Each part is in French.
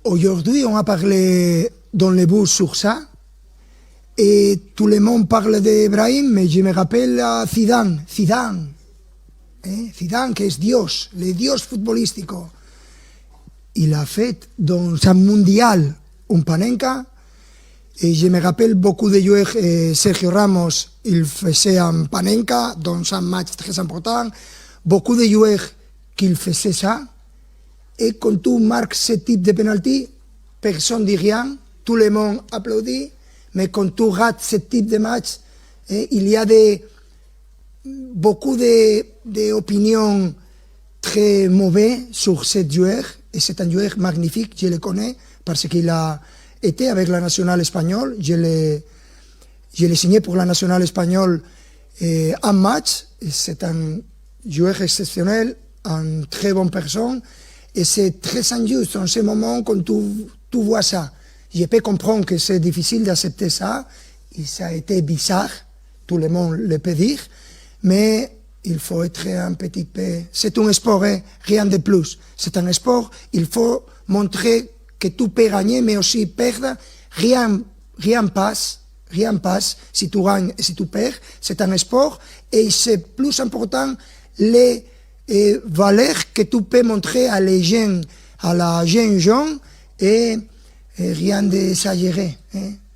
Aujourd'hui, on a parlé dans le bus sur ça, et tout le monde parle d'Ibrahim, mais je me rappelle à Zidane, Zidane, que es Dios, le Dios futbolístico. Il a fait dans un mondial un Panenka, et je me rappelle beaucoup de joueurs, Sergio Ramos, il faisait un Panenka dans un match très important, beaucoup de joueurs qui faisaient ça, et quand tu marques ce type de penalty, personne ne dit rien, tout le monde applaudit, mais quand tu rates ce type de match, il y a beaucoup d'opinions très mauvaises sur ce joueur, et c'est un joueur magnifique, je le connais, parce qu'il a été avec la nationale espagnole, je l'ai signé pour la nationale espagnole un match, c'est un joueur exceptionnel, une très bonne personne, et c'est très injuste en ce moment quand tu vois ça. Je peux comprendre que c'est difficile d'accepter ça, et ça a été bizarre, tout le monde le peut dire, mais il faut être un petit peu... C'est un sport, rien de plus. C'est un sport, il faut montrer que tu peux gagner, mais aussi perdre. Rien passe si tu gagnes et si tu perds. C'est un sport, et c'est plus important les valeurs que tu peux montrer à les jeunes, à la jeune gens, et rien d'exagéré.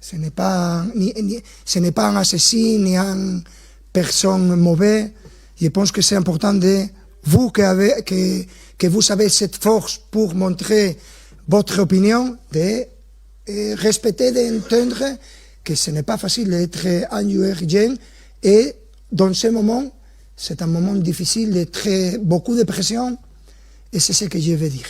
Ce n'est pas un assassin ni une personne mauvaise. Je pense que c'est important de vous que vous avez cette force pour montrer votre opinion, de respecter, d'entendre que ce n'est pas facile d'être un joueur jeune, et dans ce moment, c'est un moment difficile, beaucoup de pression, et c'est ce que je veux dire.